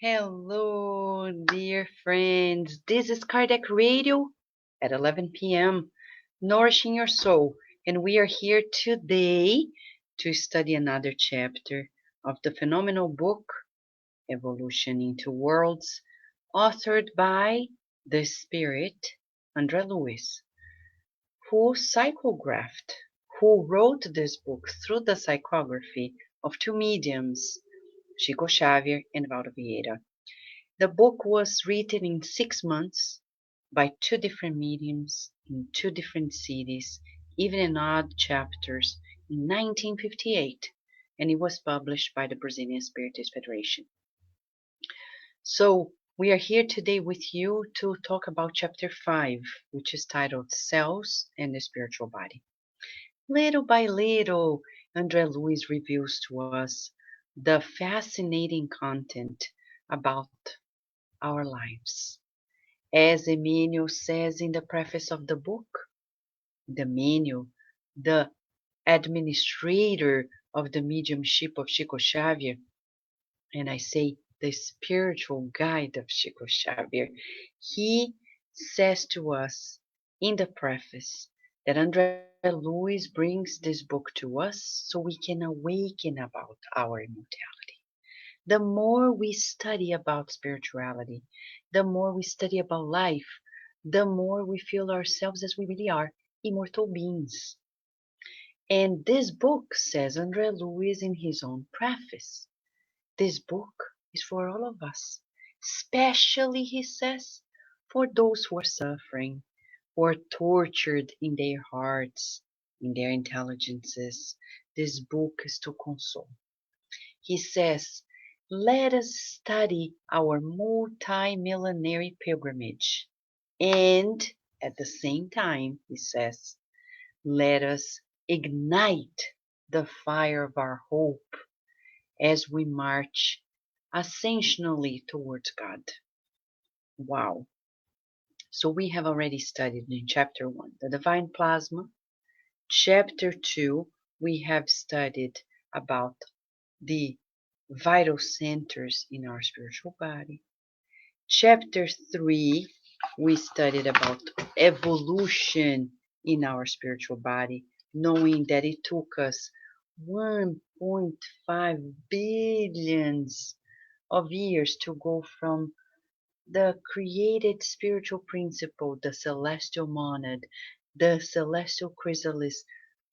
Hello, dear friends. This is Kardec Radio at 11 p.m., nourishing your soul. And we are here today to study another chapter of the phenomenal book, Evolution into Worlds, authored by the spirit, André Luiz, who psychographed, who wrote this book through the psychography of two mediums, Chico Xavier and Valdo Vieira. The book was written in 6 months by two different mediums in two different cities, even in odd chapters, in 1958, and it was published by the Brazilian Spiritist Federation. So, we are here today with you to talk about chapter 5, which is titled Cells and the Spiritual Body. Little by little, André Luiz reveals to us the fascinating content about our lives. As Emmanuel says in the preface of the book, the manual, the administrator of the mediumship of Chico Xavier, and I say the spiritual guide of Chico Xavier, he says to us in the preface that André Luiz brings this book to us so we can awaken about our immortality. The more we study about spirituality, the more we study about life, the more we feel ourselves as we really are, immortal beings. And this book, says André Luiz in his own preface, this book is for all of us, especially, he says, for those who are suffering, who are tortured in their hearts, in their intelligences. This book is to console. He says, let us study our multi-millenary pilgrimage. And at the same time, he says, let us ignite the fire of our hope as we march ascensionally towards God. Wow. So we have already studied in chapter 1, the divine plasma. Chapter 2, we have studied about the vital centers in our spiritual body. Chapter 3, we studied about evolution in our spiritual body, knowing that it took us 1.5 billions of years to go from the created spiritual principle, the celestial monad, the celestial chrysalis,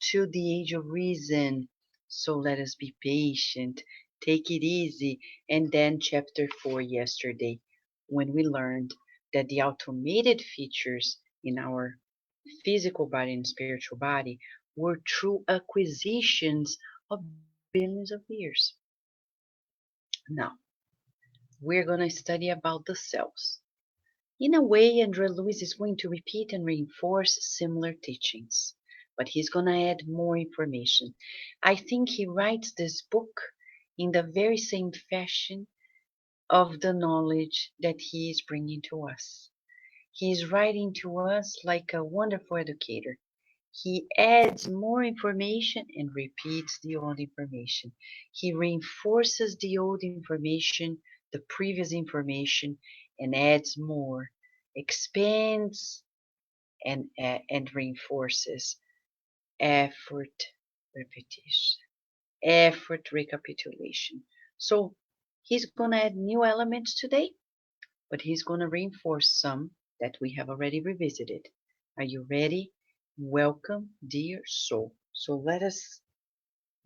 to the age of reason. So let us be patient, take it easy. And then chapter 4 yesterday, when we learned that the automated features in our physical body and spiritual body were true acquisitions of billions of years. Now, we're going to study about the cells. In a way, André Luiz is going to repeat and reinforce similar teachings, but he's going to add more information. I think he writes this book in the very same fashion of the knowledge that he is bringing to us. He is writing to us like a wonderful educator. He adds more information and repeats the old information. He reinforces the old information, the previous information, and adds more, expands and reinforces effort repetition, effort recapitulation. So he's going to add new elements today, but he's going to reinforce some that we have already revisited. Are you ready? Welcome, dear soul. So let us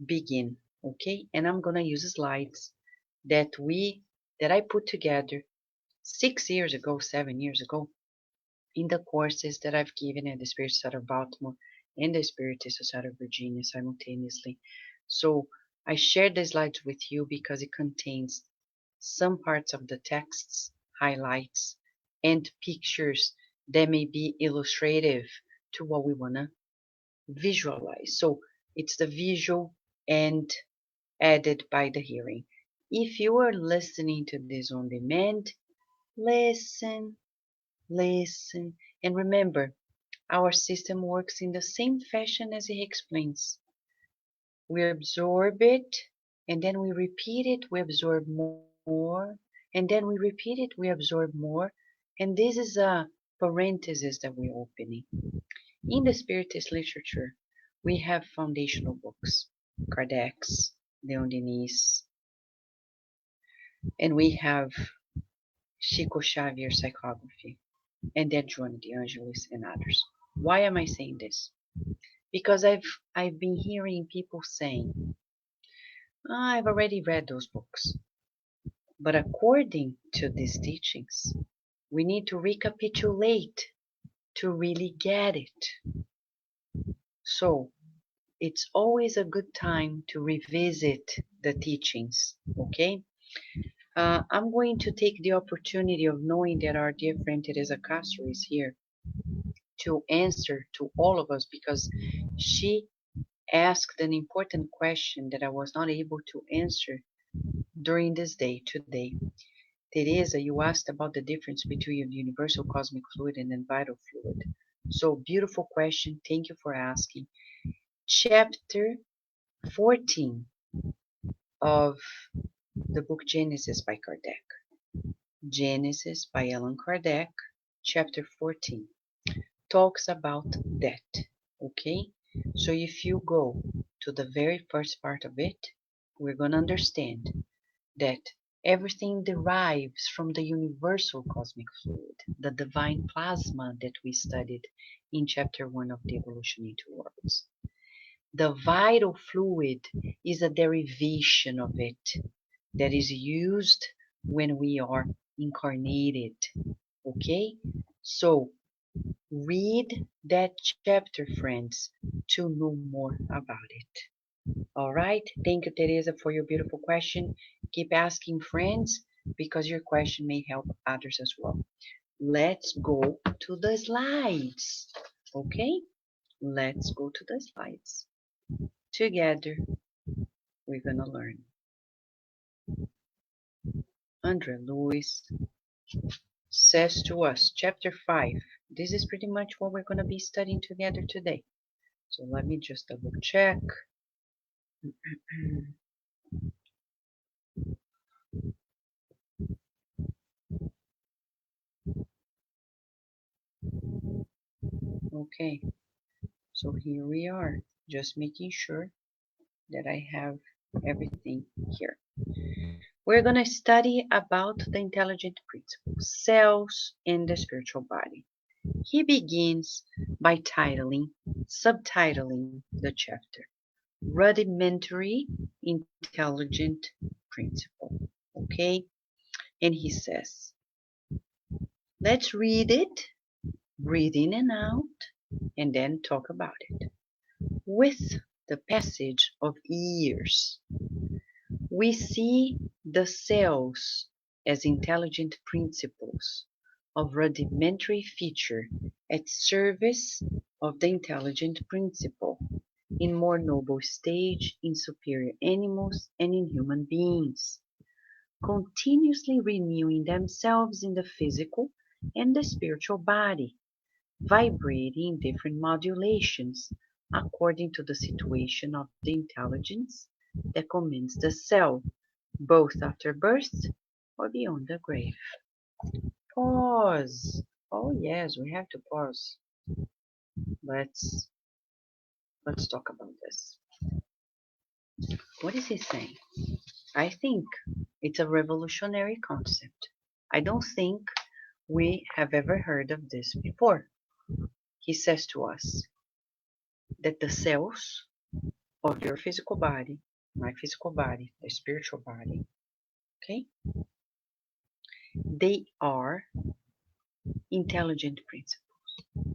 begin, okay? And I'm going to use slides that I put together 6 years ago, 7 years ago, in the courses that I've given at the Spirit Society of Baltimore and the Spirit Society of Virginia simultaneously. So I shared the slides with you because it contains some parts of the texts, highlights, and pictures that may be illustrative to what we want to visualize. So it's the visual and added by the hearing. If you are listening to this on demand, listen, listen, and remember, our system works in the same fashion as he explains. We absorb it, and then we repeat it. We absorb more, And then we repeat it, we absorb more. And this is a parenthesis that we're opening. In the Spiritist literature, we have foundational books, Kardec's, Leon Denis, and we have Chico Xavier's psychography, and then Joana de Angelis and others. Why am I saying this? Because I've been hearing people saying, I've already read those books. But according to these teachings, we need to recapitulate to really get it. So it's always a good time to revisit the teachings, okay? I'm going to take the opportunity of knowing that our dear friend Teresa Castro is here to answer to all of us, because she asked an important question that I was not able to answer during this day today. Teresa, you asked about the difference between universal cosmic fluid and then vital fluid. So beautiful question. Thank you for asking. Chapter 14 of the book Genesis by Kardec. Genesis by Allan Kardec, chapter 14, talks about that. Okay? So if you go to the very first part of it, we're going to understand that everything derives from the universal cosmic fluid, the divine plasma that we studied in chapter 1 of the Evolution into Worlds. The vital fluid is a derivation of it that is used when we are incarnated. Okay? So read that chapter, friends, to know more about it. All right? Thank you, Teresa, for your beautiful question. Keep asking, friends, because your question may help others as well. Let's go to the slides. Okay? Let's go to the slides. Together, we're going to learn. Andre Luiz says to us, chapter 5. This is pretty much what we're going to be studying together today. So let me just double check. Okay, so here we are, just making sure that I have everything here. We're going to study about the intelligent principles, cells in the spiritual body. He begins by subtitling the chapter, Rudimentary Intelligent Principle. Okay, and he says, let's read it, breathe in and out, and then talk about it. With the passage of years, we see the cells as intelligent principles of rudimentary feature at service of the intelligent principle in more noble stage in superior animals and in human beings, continuously renewing themselves in the physical and the spiritual body, vibrating in different modulations according to the situation of the intelligence that commands the cell, both after birth or beyond the grave. Pause. Oh yes, we have to pause. Let's talk about this. What is he saying? I think it's a revolutionary concept. I don't think we have ever heard of this before. He says to us that the cells of your physical body, my physical body, the spiritual body, okay, they are intelligent principles,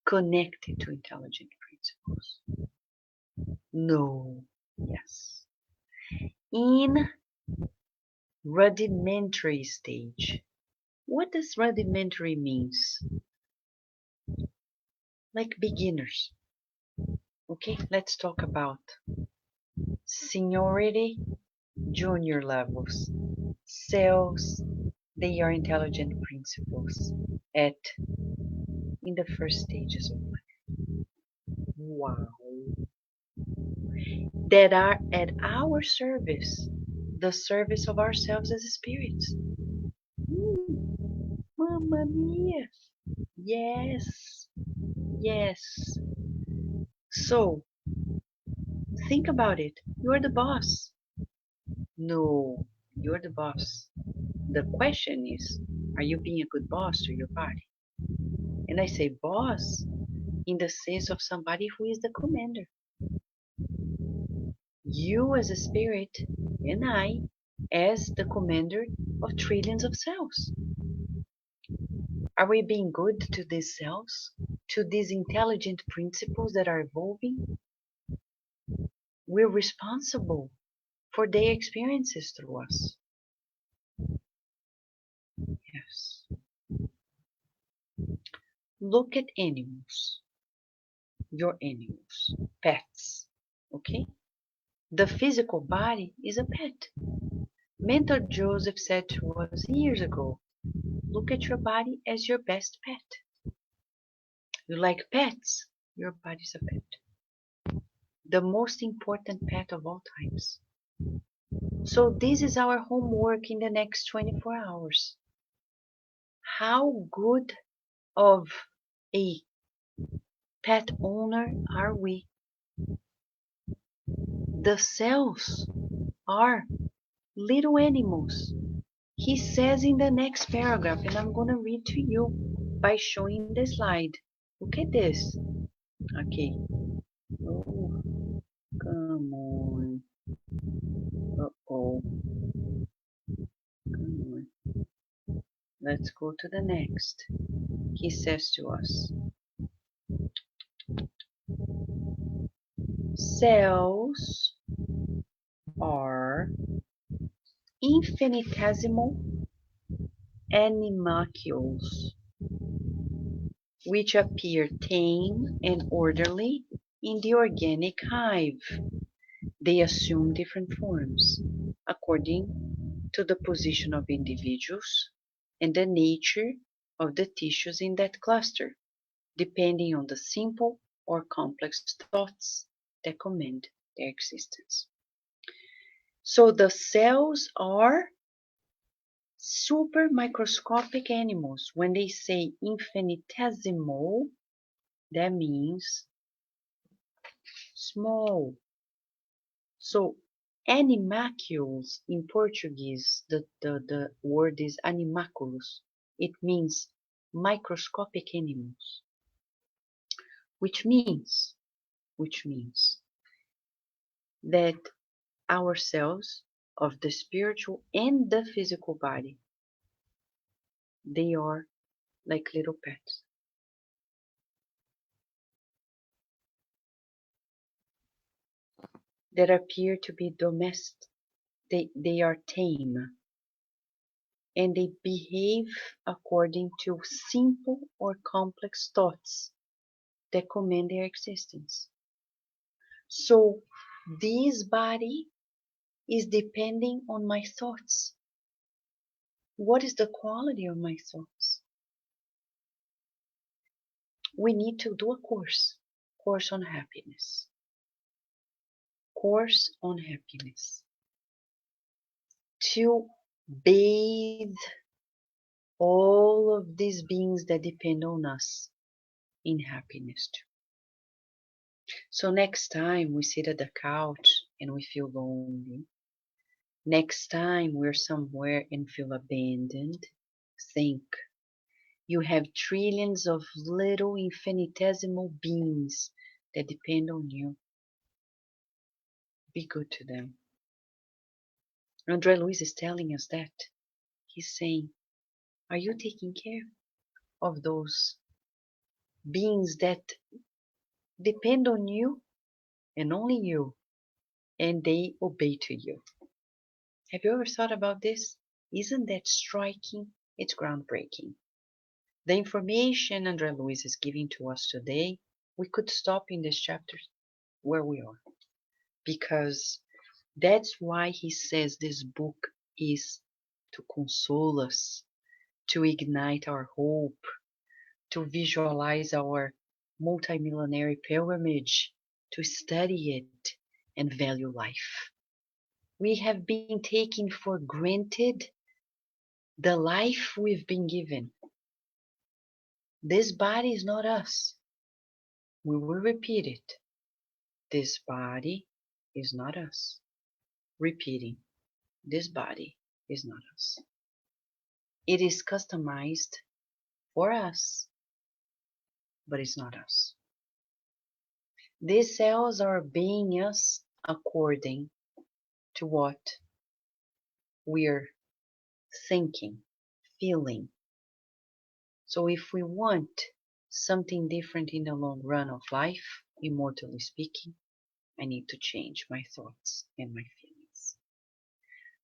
connected to intelligent principles. No, yes. In rudimentary stage. What does rudimentary means? Like beginners. Okay, let's talk about seniority, junior levels. Cells, they are intelligent principles in the first stages of life. Wow. That are at our service the service of ourselves as spirits. Mamma mia! Yes, yes. So, think about it. You're the boss. No, you're the boss. The question is, are you being a good boss to your body? And I say boss in the sense of somebody who is the commander. You as a spirit, and I as the commander of trillions of cells. Are we being good to these cells? To these intelligent principles that are evolving? We're responsible for their experiences through us. Yes. Look at animals. Your animals. Pets. Okay? The physical body is a pet. Mentor Joseph said to us years ago, look at your body as your best pet. You like pets? Your body's a pet. The most important pet of all times. So this is our homework in the next 24 hours. How good of a pet owner are we? The cells are little animals. He says in the next paragraph, and I'm going to read to you by showing the slide. Look at this. Okay. Oh, come on. Uh-oh. Come on. Let's go to the next. He says to us, cells are infinitesimal animalcules which appear tame and orderly in the organic hive. They assume different forms according to the position of individuals and the nature of the tissues in that cluster, depending on the simple or complex thoughts that command their existence. So the cells are super microscopic animals. When they say infinitesimal, that means small. So animalcules in Portuguese, the word is animaculus. It means microscopic animals, which means that our cells of the spiritual and the physical body, they are like little pets. That appear to be domestic. They are tame and they behave according to simple or complex thoughts that command their existence. So this body is depending on my thoughts. What is the quality of my thoughts? We need to do a course on happiness. Course on happiness. To bathe all of these beings that depend on us in happiness too. So next time we sit at the couch and we feel lonely, next time we're somewhere and feel abandoned, think you have trillions of little infinitesimal beings that depend on you. Be good to them. Luiz is telling us that. He's saying, are you taking care of those beings that depend on you and only you, and they obey to you? Have you ever thought about this? Isn't that striking? It's groundbreaking. The information Luiz is giving to us today, we could stop in this chapter where we are. Because that's why he says this book is to console us, to ignite our hope, to visualize our multimillenary pilgrimage, to study it and value life. We have been taking for granted the life we've been given. This body is not us. We will repeat it. This body is not us. Repeating, this body is not us. It is customized for us, but it's not us. These cells are obeying us according to what we're thinking, feeling. So if we want something different in the long run of life, immortally speaking, I need to change my thoughts and my feelings.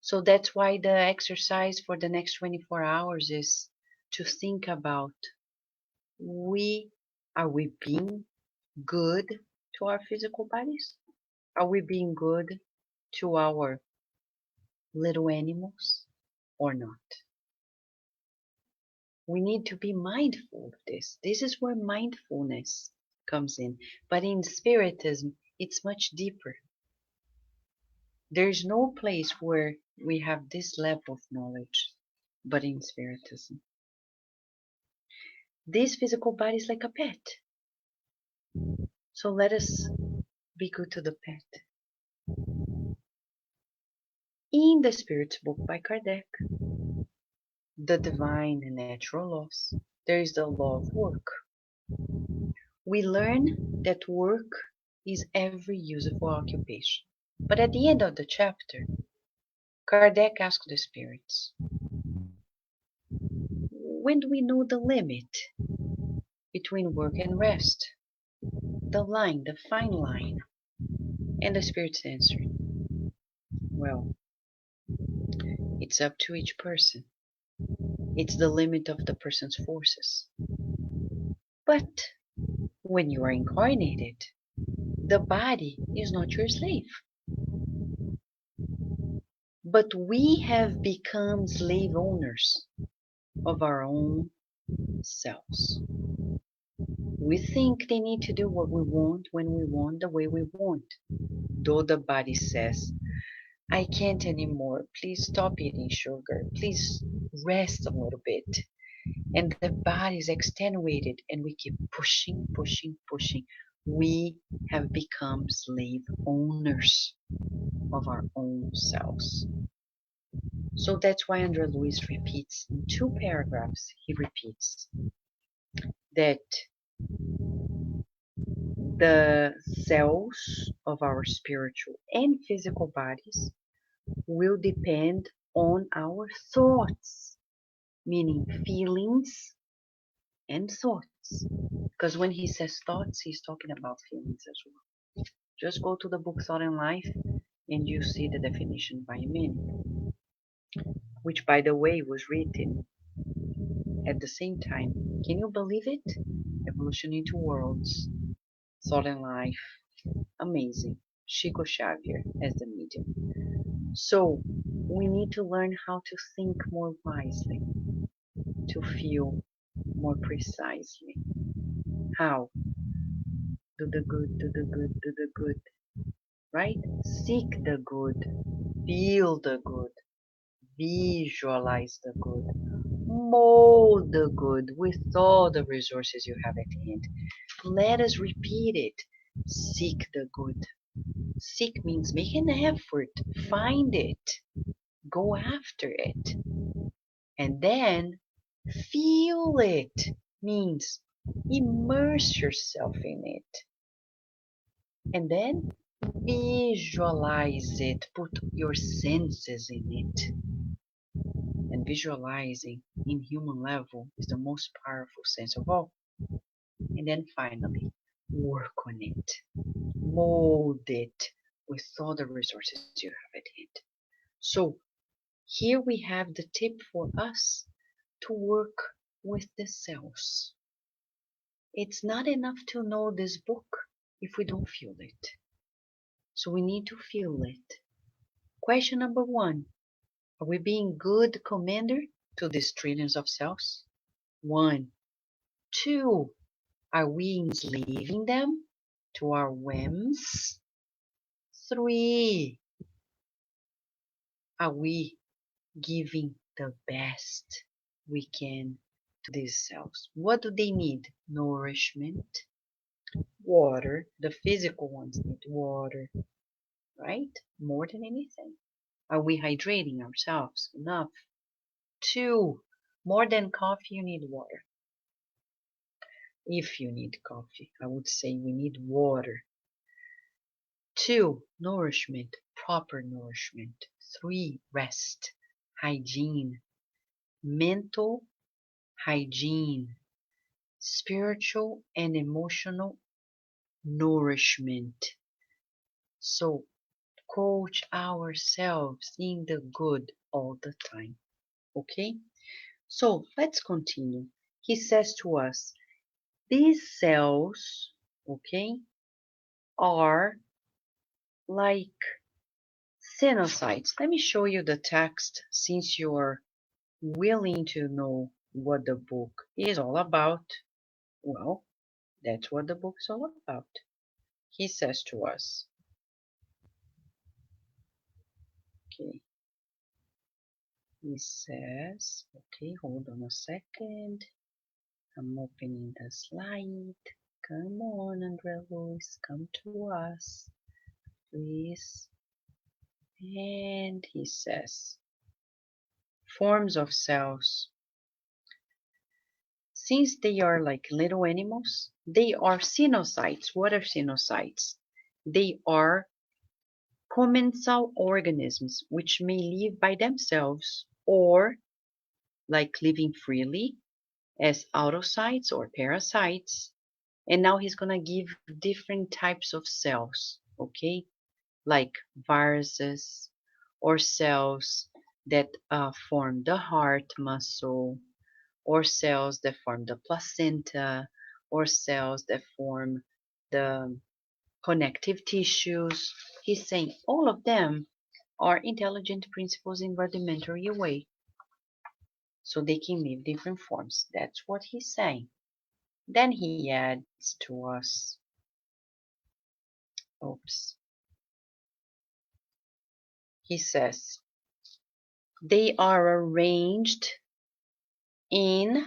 So that's why the exercise for the next 24 hours is to think about are we being good to our physical bodies? Are we being good to our little animals or not? We need to be mindful of this. This is where mindfulness comes in. But in Spiritism, it's much deeper. There's no place where we have this level of knowledge but in Spiritism. This physical body is like a pet. So let us be good to the pet. In the Spirit's book by Kardec, The Divine and Natural Laws, there is the law of work. We learn that work is every useful occupation. But at the end of the chapter, Kardec asked the spirits, when do we know the limit between work and rest? The line, the fine line. And the spirits answered, well, it's up to each person. It's the limit of the person's forces. But when you are incarnated, the body is not your slave. But we have become slave owners of our own selves. We think they need to do what we want, when we want, the way we want. Though the body says, I can't anymore, please stop eating sugar, please rest a little bit. And the body is extenuated and we keep pushing, pushing, pushing. We have become slave owners of our own selves. So that's why André Luiz repeats in 2 paragraphs, he repeats that the cells of our spiritual and physical bodies will depend on our thoughts, meaning feelings and thoughts. Because when he says thoughts, he's talking about feelings as well. Just go to the book Thought and Life and you see the definition by Meaning, which by the way was written at the same time. Can you believe it? Evolution into Worlds, Thought and Life, amazing. Chico Xavier as the medium. So we need to learn how to think more wisely, to feel more precisely. How? Do the good, do the good, do the good. Right? Seek the good, feel the good, visualize the good, mold the good with all the resources you have at hand. Let us repeat it. Seek the good. Seek means make an effort, find it, go after it. And then feel it means immerse yourself in it. And then visualize it, put your senses in it. And visualizing in human level is the most powerful sense of all. And then finally, work on it, mold it with all the resources you have at hand. So here we have the tip for us to work with the cells. It's not enough to know this book if we don't feel it. So we need to feel it. Question number 1. Are we being good commander to these trillions of cells? 1. 2. Are we enslaving them to our whims? 3. Are we giving the best we can to these cells? What do they need? Nourishment, water. The physical ones need water, right? More than anything. Are we hydrating ourselves enough? 2, more than coffee, you need water. If you need coffee, I would say we need water. 2, nourishment, proper nourishment. 3, rest, hygiene, mental hygiene, spiritual and emotional nourishment. So, coach ourselves in the good all the time. Okay? So, let's continue. He says to us, these cells, okay, are like sinusites. Let me show you the text since you're willing to know what the book is all about. Well, that's what the book is all about. He says to us, okay, he says, okay, hold on a second. I'm opening the slide. Come on, Andrea Luiz, come to us, please. And he says, forms of cells. Since they are like little animals, they are sinusites. What are sinusites? They are commensal organisms which may live by themselves or like living freely as autocytes or parasites. And now he's going to give different types of cells, okay? Like viruses or cells that form the heart muscle, or cells that form the placenta, or cells that form the connective tissues. He's saying all of them are intelligent principles in rudimentary way. So they can live different forms. That's what he's saying. Then he adds to us, oops, he says, they are arranged in,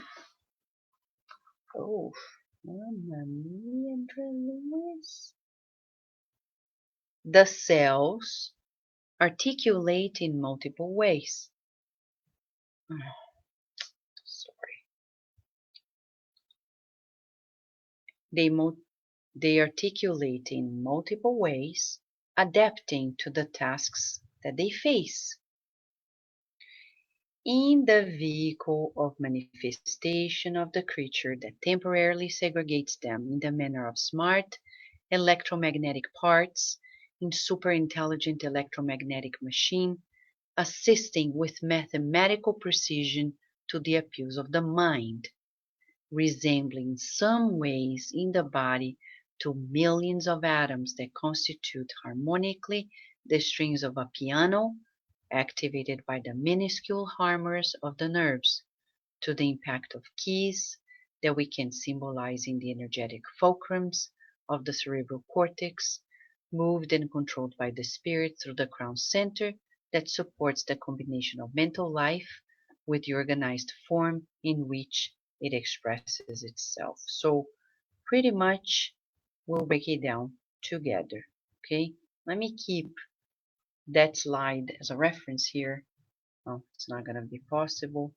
oh, Mamma mia, Luiz. The cells articulate in multiple ways. Oh, sorry. They articulate in multiple ways, adapting to the tasks that they face. In the vehicle of manifestation of the creature that temporarily segregates them in the manner of smart electromagnetic parts in superintelligent electromagnetic machine, assisting with mathematical precision to the appeals of the mind, resembling in some ways in the body to millions of atoms that constitute harmonically the strings of a piano, activated by the minuscule hammers of the nerves, to the impact of keys that we can symbolize in the energetic fulcrums of the cerebral cortex, moved and controlled by the spirit through the crown center that supports the combination of mental life with the organized form in which it expresses itself. So pretty much we'll break it down together. Okay, let me keep that slide as a reference here. Oh, it's not going to be possible.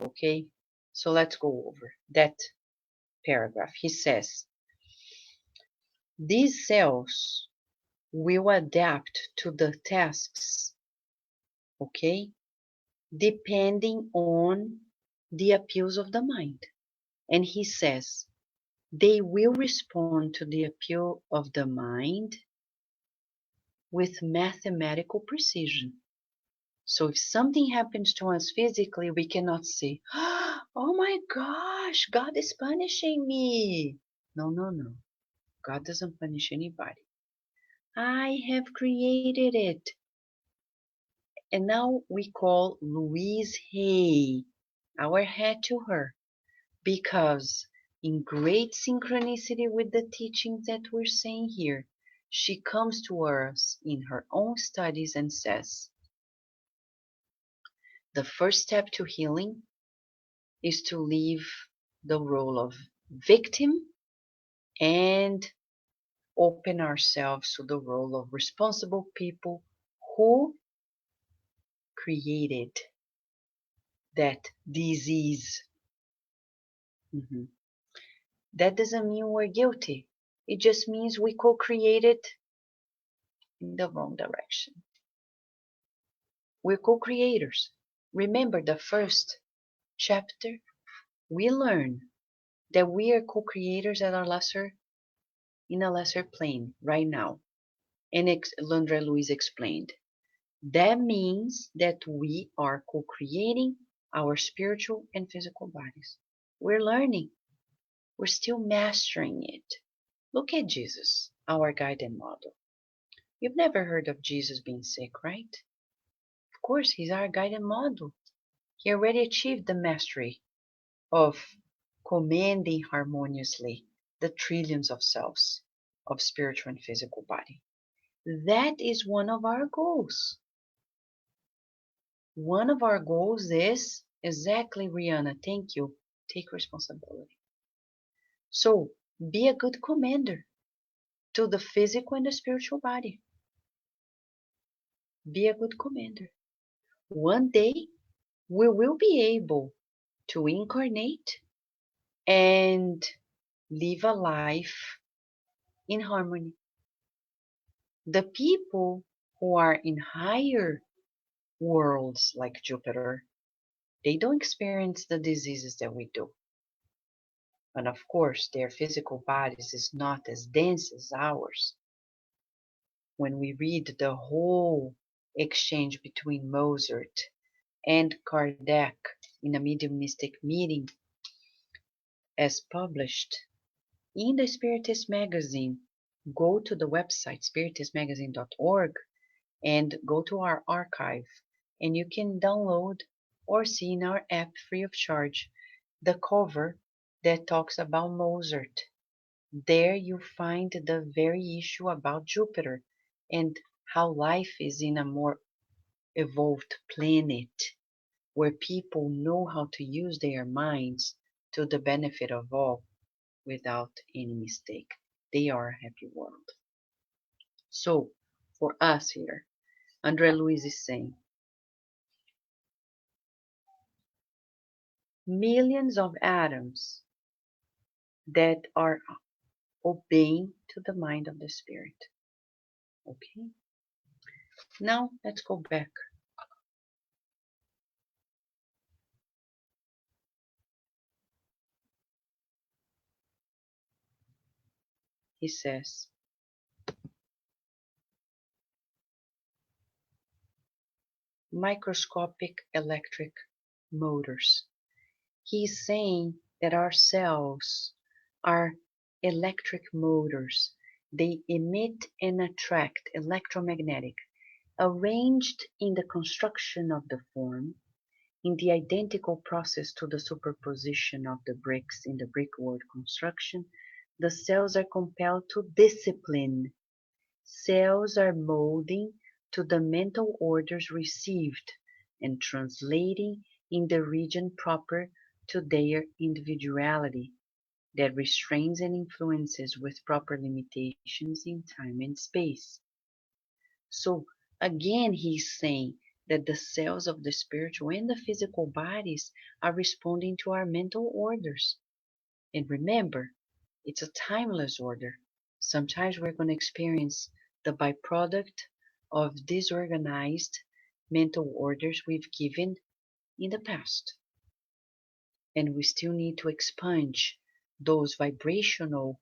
Okay, so let's go over that paragraph. He says, these cells will adapt to the tasks, okay, depending on the appeals of the mind. And he says, they will respond to the appeal of the mind with mathematical precision. So if something happens to us physically, we cannot say, oh my gosh, God is punishing me. No, no, no. God doesn't punish anybody. I have created it. And now we call Louise Hay our head to her, because in great synchronicity with the teachings that we're saying here, She comes to us in her own studies and says, the first step to healing is to leave the role of victim and open ourselves to the role of responsible people who created that disease. Mhm. That doesn't mean we're guilty. It just means we co-created in the wrong direction. We're co-creators. Remember the first chapter? We learn that we are co-creators at in a lesser plane right now. And Landra Luiz explained. That means that we are co-creating our spiritual and physical bodies. We're learning. We're still mastering it. Look at Jesus, our guided model. You've never heard of Jesus being sick, right? Of course, he's our guided model. He already achieved the mastery of commanding harmoniously the trillions of cells of spiritual and physical body. That is one of our goals. One of our goals is exactly, Rihanna, thank you. Take responsibility. So, be a good commander to the physical and the spiritual body. Be a good commander. One day, we will be able to incarnate and live a life in harmony. The people who are in higher worlds like Jupiter, they don't experience the diseases that we do. And of course, their physical bodies is not as dense as ours. When we read the whole exchange between Mozart and Kardec in a mediumistic meeting as published in the Spiritist magazine, go to the website spiritistmagazine.org and go to our archive, and you can download or see in our app free of charge the cover that talks about Mozart. There you find the very issue about Jupiter and how life is in a more evolved planet where people know how to use their minds to the benefit of all without any mistake. They are a happy world. So, for us here, André Luiz is saying, millions of atoms that are obeying to the mind of the spirit. Okay? Now, let's go back. He says, microscopic electric motors. He's saying that our cells are electric motors. They emit and attract electromagnetic, arranged in the construction of the form, in the identical process to the superposition of the bricks in the brickwork construction. The cells are compelled to discipline. Cells are molding to the mental orders received and translating in the region proper to their individuality that restrains and influences with proper limitations in time and space. So again, he's saying that the cells of the spiritual and the physical bodies are responding to our mental orders. And remember, it's a timeless order. Sometimes we're going to experience the byproduct of disorganized mental orders we've given in the past. And we still need to expunge those vibrational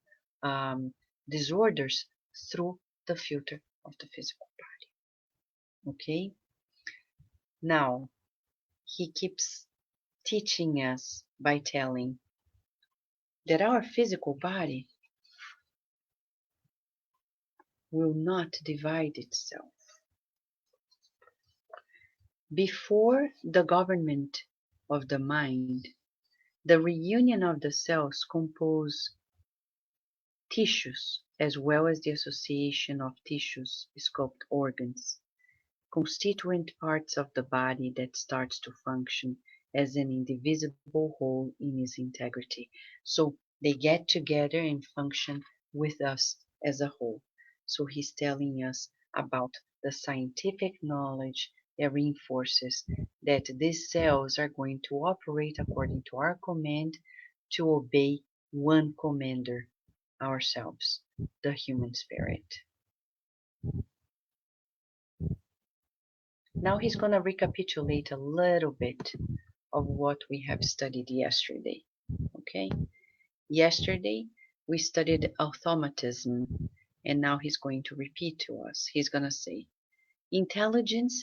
disorders through the filter of the physical body. Okay? Now, he keeps teaching us by telling that our physical body will not divide itself. Before the government of the mind, the reunion of the cells compose tissues as well as the association of tissues, sculpt organs, constituent parts of the body that starts to function as an indivisible whole in its integrity. So they get together and function with us as a whole. So he's telling us about the scientific knowledge that reinforces that these cells are going to operate according to our command to obey one commander, ourselves, the human spirit. Now he's going to recapitulate a little bit of what we have studied yesterday. Okay? Yesterday we studied automatism, and now he's going to repeat to us. He's going to say, intelligence,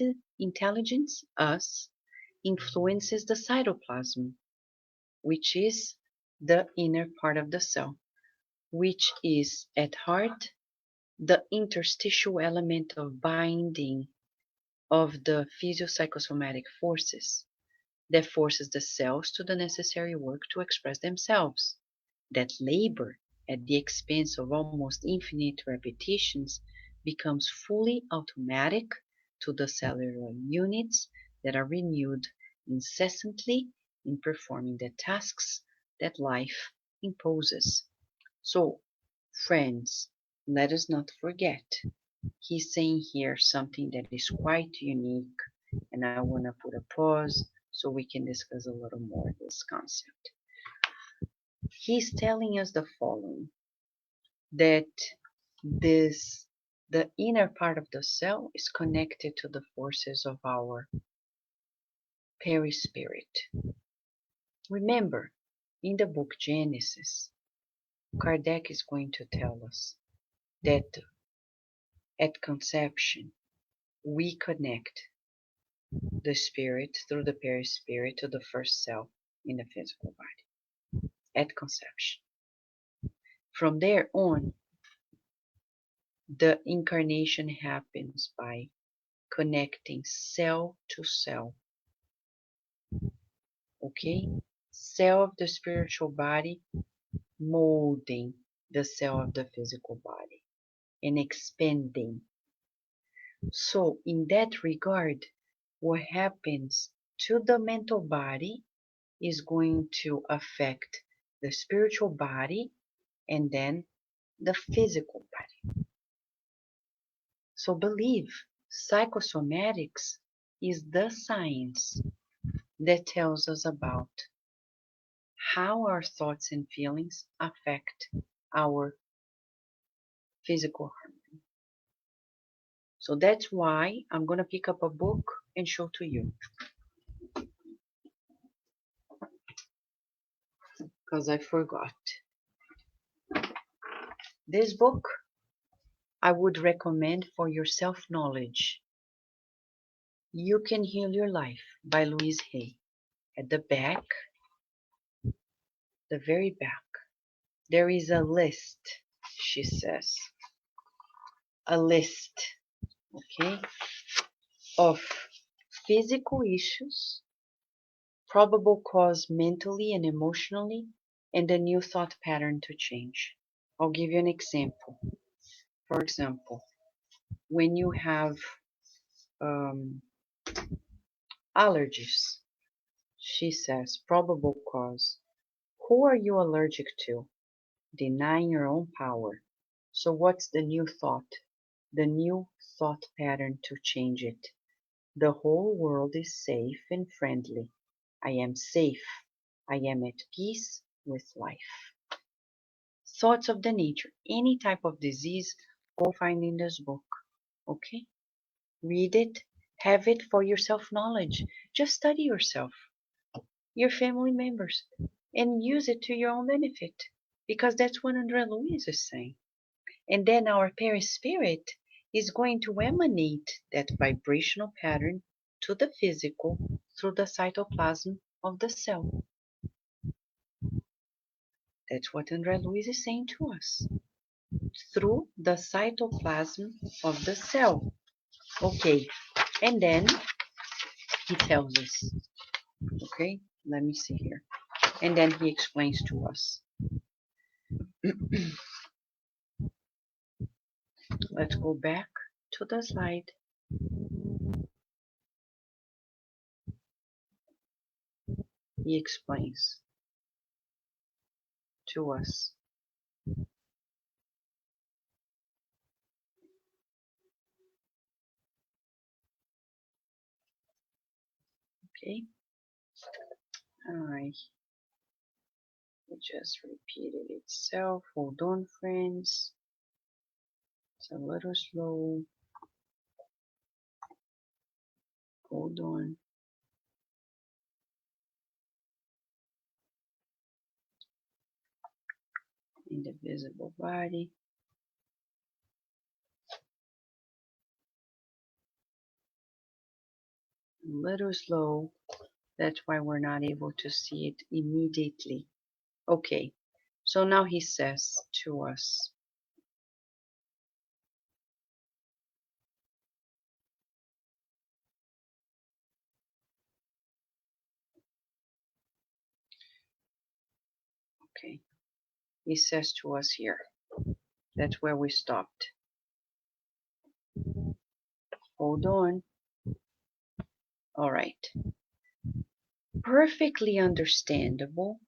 us, influences the cytoplasm, which is the inner part of the cell, which is at heart the interstitial element of binding of the physio-psychosomatic forces that forces the cells to the necessary work to express themselves, that labor at the expense of almost infinite repetitions becomes fully automatic to the cellular units that are renewed incessantly in performing the tasks that life imposes. So, friends, let us not forget, he's saying here something that is quite unique, and I want to put a pause so we can discuss a little more this concept. He's telling us the following, that this the inner part of the cell is connected to the forces of our perispirit. Remember, in the book Genesis, Kardec is going to tell us that at conception we connect the spirit through the perispirit to the first cell in the physical body at conception. From there on, the incarnation happens by connecting cell to cell. Okay? Cell of the spiritual body molding the cell of the physical body and expanding. So, in that regard, what happens to the mental body is going to affect the spiritual body and then the physical body. So believe, psychosomatics is the science that tells us about how our thoughts and feelings affect our physical harmony. So that's why I'm going to pick up a book and show to you, because I forgot. This book I would recommend for your self-knowledge. You Can Heal Your Life by Luiz. At the back, the very back, there is a list, she says. A list, okay, of physical issues, probable cause mentally and emotionally, and a new thought pattern to change. I'll give you an example. For example, when you have allergies, she says, probable cause. Who are you allergic to? Denying your own power. So what's the new thought? The new thought pattern to change it. The whole world is safe and friendly. I am safe. I am at peace with life. Thoughts of the nature. Any type of disease, go find in this book. Okay? Read it. Have it for your self-knowledge. Just study yourself, your family members, and use it to your own benefit. Because that's what André Luiz is saying. And then our perispirit is going to emanate that vibrational pattern to the physical through the cytoplasm of the cell. That's what André Luiz is saying to us. Through the cytoplasm of the cell. Okay, and then he tells us, okay, let me see here. And then he explains to us. Let's go back to the slide. He explains to us. Okay, alright, it just repeated itself. Hold on, friends. It's a little slow. Hold on. Indivisible body. A little slow. That's why we're not able to see it immediately. Okay, so now he says to us, okay, he says to us here, that's where we stopped. Hold on. All right. Perfectly understandable.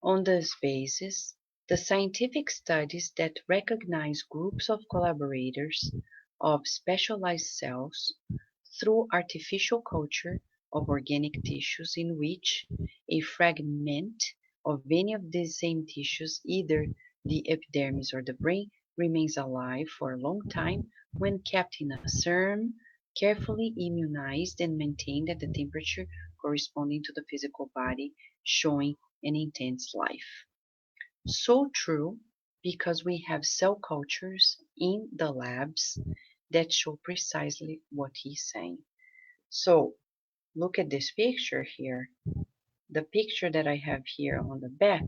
On this basis, the scientific studies that recognize groups of collaborators of specialized cells through artificial culture of organic tissues in which a fragment of any of these same tissues, either the epidermis or the brain, remains alive for a long time when kept in a serum, carefully immunized and maintained at the temperature corresponding to the physical body, showing an intense life. So true because we have cell cultures in the labs that show precisely what he's saying. So look at this picture here. The picture that I have here on the back,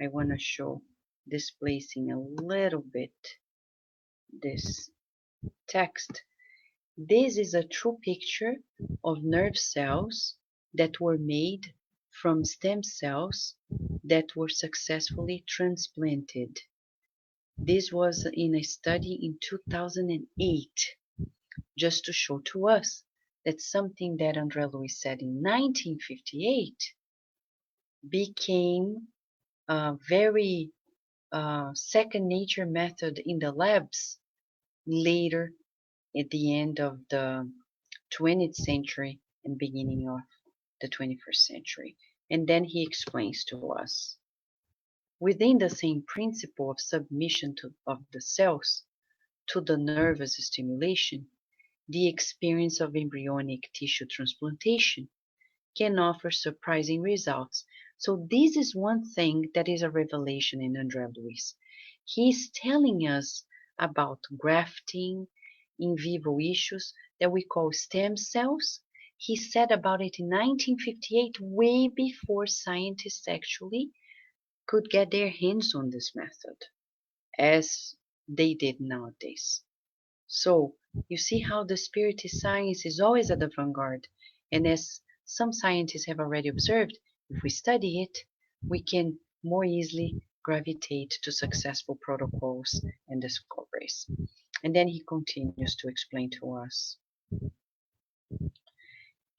I want to show displacing a little bit this text. This is a true picture of nerve cells that were made from stem cells that were successfully transplanted. This was in a study in 2008, just to show to us that something that André Luiz said in 1958 became a very second nature method in the labs later at the end of the 20th century and beginning of the 21st century. And then he explains to us. Within the same principle of submission of the cells to the nervous stimulation, the experience of embryonic tissue transplantation can offer surprising results. So this is one thing that is a revelation in André Luiz. He's telling us about grafting, in vivo issues that we call stem cells. He said about it in 1958, way before scientists actually could get their hands on this method, as they did nowadays. So you see how the spirit science is always at the vanguard. And as some scientists have already observed, if we study it, we can more easily gravitate to successful protocols and discoveries. And then he continues to explain to us.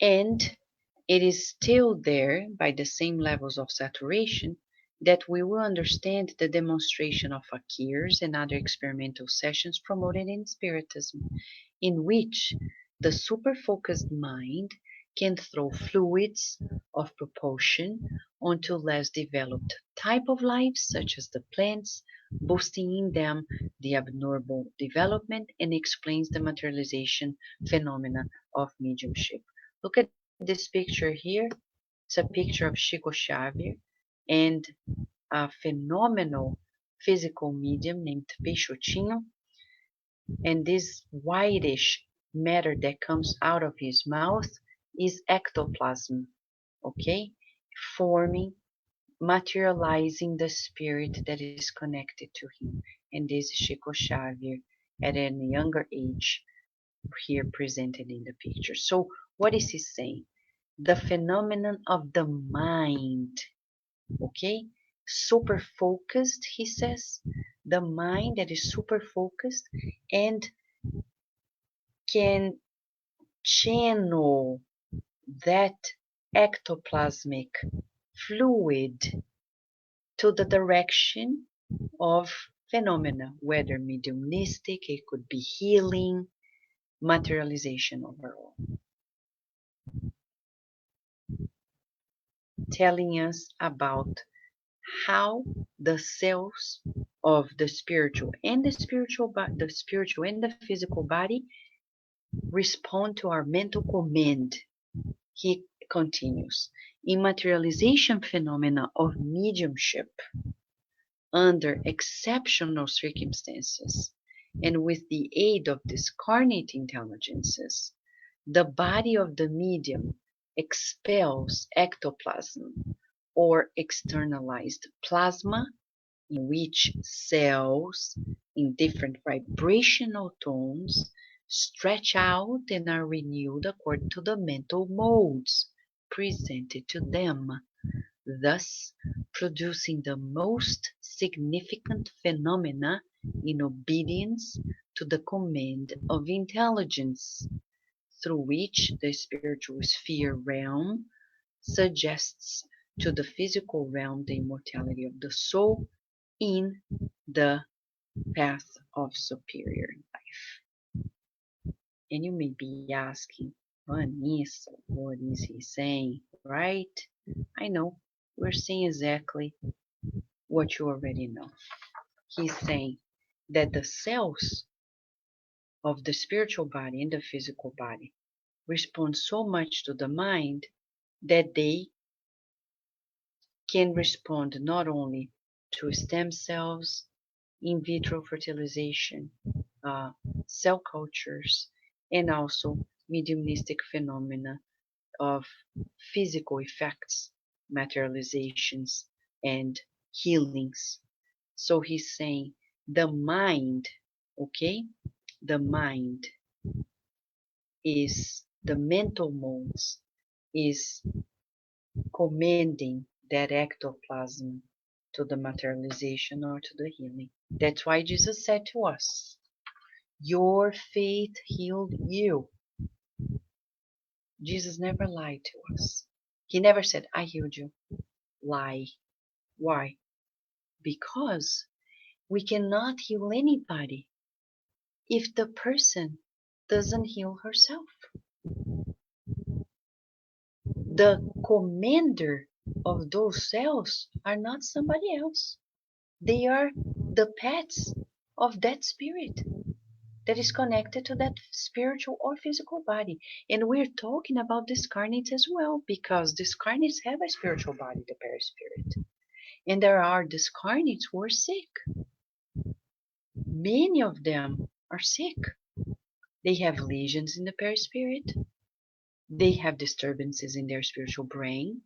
And it is still there by the same levels of saturation that we will understand the demonstration of fakirs and other experimental sessions promoted in Spiritism, in which the superfocused mind can throw fluids of propulsion onto less developed type of lives, such as the plants, boosting in them the abnormal development and explains the materialization phenomena of mediumship. Look at this picture here. It's a picture of Chico Xavier and a phenomenal physical medium named Peixotinho, and this whitish matter that comes out of his mouth is ectoplasm, okay? Forming, materializing the spirit that is connected to him. And this is Chico Xavier at a younger age, here presented in the picture. So what is he saying? The phenomenon of the mind, okay? super focused, he says, the mind that is super focused and can channel that ectoplasmic fluid to the direction of phenomena, whether mediumistic, it could be healing, materialization overall. Telling us about how the cells of the spiritual and the spiritual and the physical body respond to our mental command. He continues, in materialization phenomena of mediumship under exceptional circumstances and with the aid of discarnate intelligences, the body of the medium expels ectoplasm or externalized plasma in which cells in different vibrational tones stretch out and are renewed according to the mental modes presented to them, thus producing the most significant phenomena in obedience to the command of intelligence, through which the spiritual sphere realm suggests to the physical realm the immortality of the soul in the path of superior life. And you may be asking, Vanessa, what is he saying? Right? I know, we're saying exactly what you already know. He's saying that the cells of the spiritual body and the physical body respond so much to the mind that they can respond not only to stem cells, in vitro fertilization, cell cultures, and also mediumistic phenomena of physical effects, materializations, and healings. So he's saying the mind, okay, the mind is the mental modes, is commanding that ectoplasm to the materialization or to the healing. That's why Jesus said to us, your faith healed you. Jesus never lied to us. He never said, I healed you. Lie. Why? Because we cannot heal anybody if the person doesn't heal herself. The commander of those cells are not somebody else. They are the pets of that spirit that is connected to that spiritual or physical body. And we're talking about discarnates as well, because discarnates have a spiritual body, the perispirit. And there are discarnates who are sick. Many of them are sick. They have lesions in the perispirit. They have disturbances in their spiritual brain,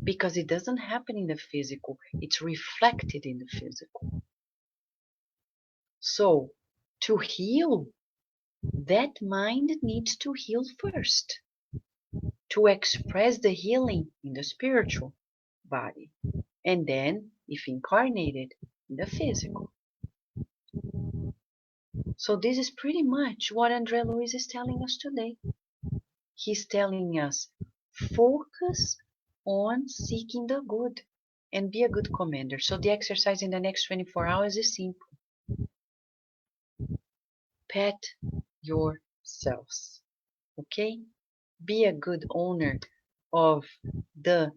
because it doesn't happen in the physical, it's reflected in the physical. So, to heal, that mind needs to heal first, to express the healing in the spiritual body, and then, if incarnated, in the physical. So this is pretty much what André Luiz is telling us today. He's telling us, focus on seeking the good and be a good commander. So the exercise in the next 24 hours is simple. Pet yourselves, okay? Be a good owner of the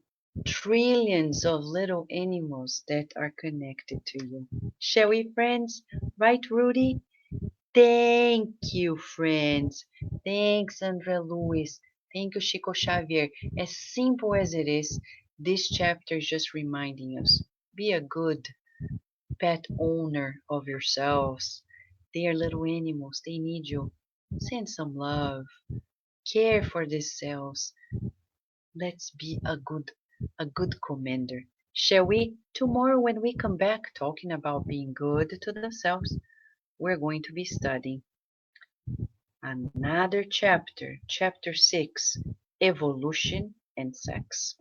trillions of little animals that are connected to you. Shall we, friends? Right, Rudy? Thank you, friends. Thanks, André Luiz. Thank you, Chico Xavier. As simple as it is, this chapter is just reminding us, be a good pet owner of yourselves. They are little animals. They need you. Send some love. Care for these cells. Let's be a good commander. Shall we? Tomorrow when we come back talking about being good to the cells, we're going to be studying another chapter, chapter 6, evolution and sex.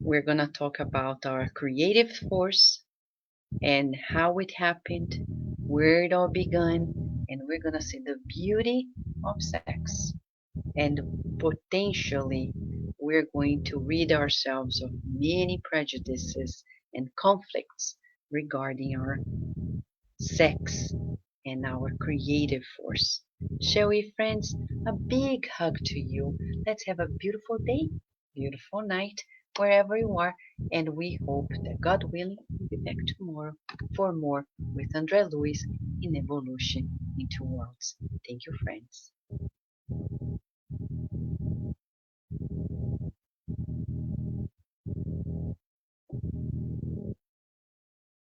We're going to talk about our creative force and how it happened, where it all began, and we're going to see the beauty of sex. And potentially, we're going to rid ourselves of many prejudices and conflicts regarding our sex and our creative force. Shall we, friends? A big hug to you. Let's have a beautiful day, beautiful night, wherever you are. And we hope that God willing, we'll be back tomorrow for more with Andre Luiz in Evolution in Two Worlds. Thank you, friends.